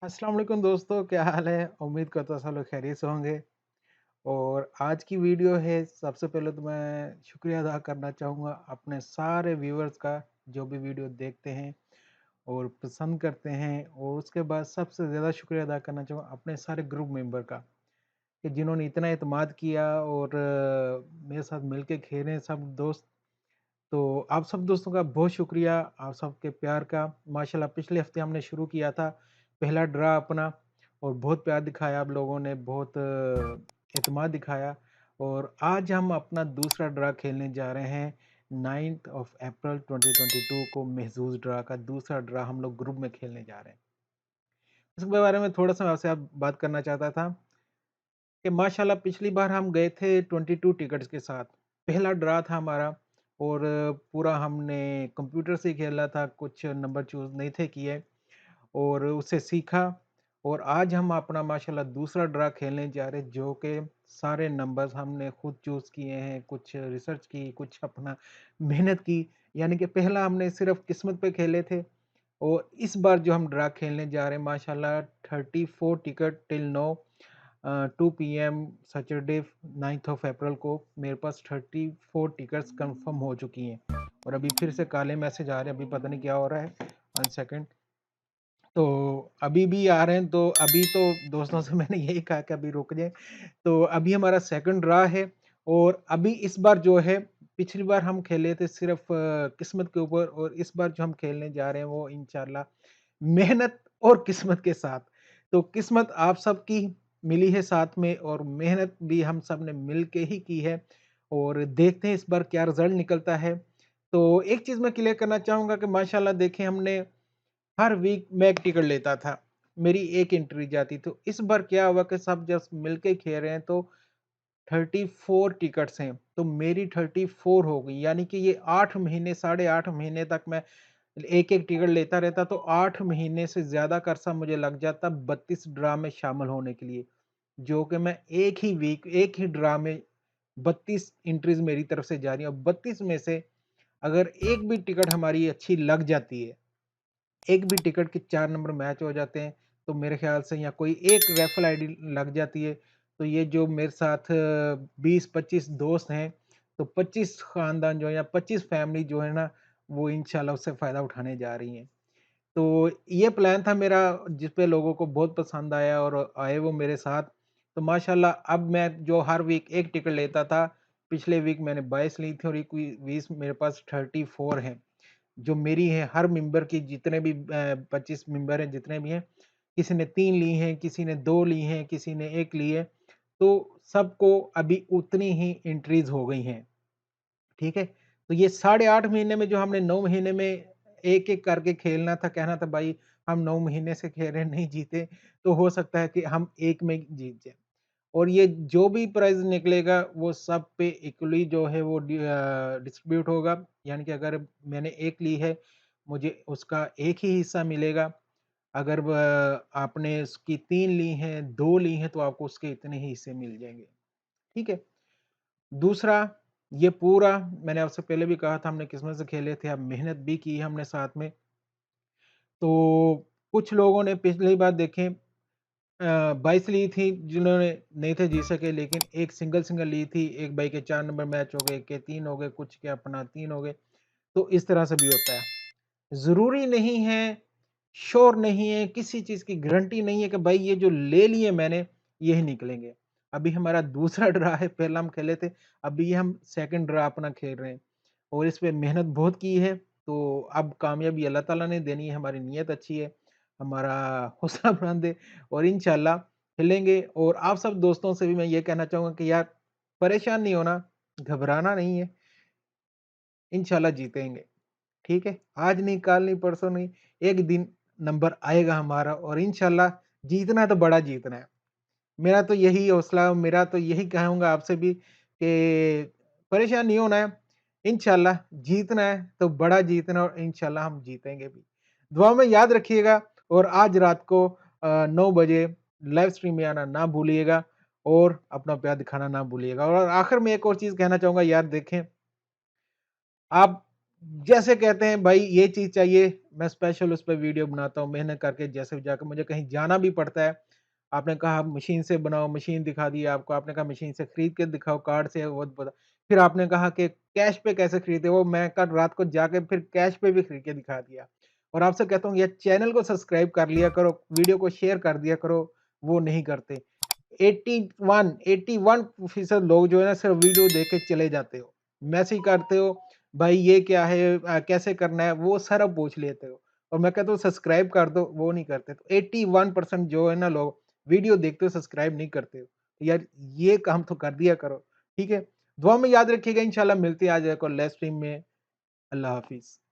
अस्सलाम वालेकुम दोस्तों, क्या हाल है? उम्मीद करता हूँ सब लोग खैरियत से होंगे। और आज की वीडियो है, सबसे पहले तो मैं शुक्रिया अदा करना चाहूँगा अपने सारे व्यूअर्स का, जो भी वीडियो देखते हैं और पसंद करते हैं। और उसके बाद सबसे ज़्यादा शुक्रिया अदा करना चाहूँगा अपने सारे ग्रुप मेंबर का, कि जिन्होंने इतना एतमाद किया और मेरे साथ मिल के खेले हैं सब दोस्त। तो आप सब दोस्तों का बहुत शुक्रिया, आप सबके प्यार का। माशाल्लाह पिछले हफ्ते हमने शुरू किया था पहला ड्रा अपना, और बहुत प्यार दिखाया आप लोगों ने, बहुत एतमाद दिखाया। और आज हम अपना दूसरा ड्रा खेलने जा रहे हैं। 9 अप्रैल 2022 को महजूज ड्रा का दूसरा ड्रा हम लोग ग्रुप में खेलने जा रहे हैं। इसके बारे में थोड़ा सा आपसे आप बात करना चाहता था कि माशाल्लाह पिछली बार हम गए थे 22 टिकट्स के साथ। पहला ड्रा था हमारा, और पूरा हमने कंप्यूटर से खेला था, कुछ नंबर चूज़ नहीं थे किए और उससे सीखा। और आज हम अपना माशाल्लाह दूसरा ड्रा खेलने जा रहे हैं, जो कि सारे नंबर्स हमने खुद चूज़ किए हैं, कुछ रिसर्च की, कुछ अपना मेहनत की। यानी कि पहला हमने सिर्फ़ किस्मत पे खेले थे, और इस बार जो हम ड्रा खेलने जा रहे हैं माशाल्लाह 34 ticket till now 2 PM Saturday 9th अप्रैल को मेरे पास 34 टिकट्स कंफर्म हो चुकी हैं। और अभी फिर से काले मैसेज आ रहे हैं, अभी पता नहीं क्या हो रहा है। 1 सेकंड। तो अभी भी आ रहे हैं, तो अभी तो दोस्तों से मैंने यही कहा कि अभी रुक जाएँ। तो अभी हमारा सेकंड ड्रा है, और अभी इस बार जो है, पिछली बार हम खेले थे सिर्फ़ किस्मत के ऊपर, और इस बार जो हम खेलने जा रहे हैं वो इंशाल्लाह मेहनत और किस्मत के साथ। तो किस्मत आप सबकी मिली है साथ में, और मेहनत भी हम सब ने मिल के ही की है, और देखते हैं इस बार क्या रिज़ल्ट निकलता है। तो एक चीज़ मैं क्लियर करना चाहूँगा कि माशाल्लाह देखें, हमने हर वीक मैं एक टिकट लेता था, मेरी एक एंट्री जाती। तो इस बार क्या हुआ कि सब जब मिलके खेल रहे हैं, तो 34 टिकट्स हैं, तो मेरी 34 हो गई। यानी कि ये 8 महीने, साढ़े 8 महीने तक मैं एक-एक टिकट लेता रहता, तो 8 महीने से ज़्यादा का अरसा मुझे लग जाता 32 ड्रा में शामिल होने के लिए, जो कि मैं एक ही वीक, एक ही ड्रा में 32 एंट्रीज़ मेरी तरफ से जा रही हैं, और 32 में से अगर एक भी टिकट हमारी अच्छी लग जाती है, एक भी टिकट के 4 नंबर मैच हो जाते हैं, तो मेरे ख़्याल से, या कोई एक रेफरल आईडी लग जाती है, तो ये जो मेरे साथ 20-25 दोस्त हैं, तो 25 ख़ानदान जो है, या 25 फैमिली जो है ना, वो इंशाल्लाह उससे फ़ायदा उठाने जा रही हैं। तो ये प्लान था मेरा, जिस पे लोगों को बहुत पसंद आया और आए वो मेरे साथ। तो माशाल्लाह अब मैं जो हर वीक 1 टिकट लेता था, पिछले वीक मैंने 22 ली थी, और एक वी 20 मेरे पास 34 हैं। जो मेरी है, हर मेंबर की जितने भी 25 मेंबर हैं जितने भी हैं, किसी ने 3 ली हैं, किसी ने 2 ली हैं, किसी ने 1 ली है, तो सबको अभी उतनी ही एंट्रीज़ हो गई हैं, ठीक है? तो ये साढ़े 8 महीने में, जो हमने 9 महीने में एक-एक करके खेलना था, कहना था भाई हम 9 महीने से खेल रहे हैं, नहीं जीते, तो हो सकता है कि हम 1 में जीत जाएँ। और ये जो भी प्राइज़ निकलेगा, वो सब पे इक्वली जो है वो डिस्ट्रीब्यूट होगा। यानी कि अगर मैंने 1 ली है, मुझे उसका 1 ही हिस्सा मिलेगा। अगर व आपने उसकी 3 ली हैं, 2 ली हैं, तो आपको उसके इतने ही हिस्से मिल जाएँगे, ठीक है? दूसरा, ये पूरा मैंने आपसे पहले भी कहा था, हमने किस्मत से खेले थे, अब मेहनत भी की है हमने साथ में। तो कुछ लोगों ने पिछली बार देखें 22 ली थी, जिन्होंने नहीं थे जीत सके, लेकिन एक सिंगल-सिंगल ली थी, एक भाई के 4 नंबर मैच हो गए, एक के 3 हो गए, कुछ के अपना 3 हो गए, तो इस तरह से भी होता है। ज़रूरी नहीं है, श्योर नहीं है, किसी चीज़ की गारंटी नहीं है कि भाई ये जो ले लिए मैंने, यही निकलेंगे। अभी हमारा दूसरा ड्रा है, पहला हम खेले थे, अभी हम सेकंड ड्रा अपना खेल रहे हैं, और इस पे मेहनत बहुत की है, तो अब कामयाबी अल्लाह ताला ने देनी है, हमारी नीयत अच्छी है, हमारा हौसला बुलंद है, और इंशाल्लाह खेलेंगे। और आप सब दोस्तों से भी मैं ये कहना चाहूँगा कि यार, परेशान नहीं होना, घबराना नहीं है, इंशाल्लाह जीतेंगे। ठीक है? आज नहीं, कल नहीं, परसों नहीं, एक दिन नंबर आएगा हमारा, और इंशाल्लाह जीतना है तो बड़ा जीतना है। मेरा तो यही हौसला, मेरा तो यही कहूँगा आपसे भी कि परेशान नहीं होना है, इंशाल्लाह जीतना है तो बड़ा जीतना है, और इंशाल्लाह हम जीतेंगे भी। दुआ में याद रखिएगा, और आज रात को 9 बजे लाइव स्ट्रीम में आना ना भूलिएगा, और अपना प्यार दिखाना ना भूलिएगा। और आखिर में एक और चीज़ कहना चाहूँगा, यार देखें, आप जैसे कहते हैं भाई ये चीज़ चाहिए, मैं स्पेशल उस पे वीडियो बनाता हूँ, मेहनत करके जैसे जाके मुझे कहीं जाना भी पड़ता है। आपने कहा मशीन से बनाओ, मशीन दिखा दी आपको, आपने कहा मशीन से खरीद के दिखाओ, कार्ड से वो बता फिर आपने कहा कि कैश पे कैसे खरीदे, वो मैं कल रात को जाके फिर कैश पे भी खरीद के दिखा दिया। और आपसे कहता हूँ यार चैनल को सब्सक्राइब कर लिया करो, वीडियो को शेयर कर दिया करो, वो नहीं करते। 81% लोग जो है ना सिर्फ वीडियो देख के चले जाते हो। मैसेज करते हो, भाई ये क्या है कैसे करना है? वो सारा पूछ लेते हो और मैं कहता हूँ सब्सक्राइब कर दो, वो नहीं करते। तो 81% जो है ना लोग वीडियो देखते हो, सब्सक्राइब नहीं करते हो। तो यार ये काम तो कर दिया करो, ठीक है? दुआ में याद रखिएगा इंशाल्लाह मिलते हैं आज एक और लाइव स्ट्रीम में। अल्लाह हाफ़िज़।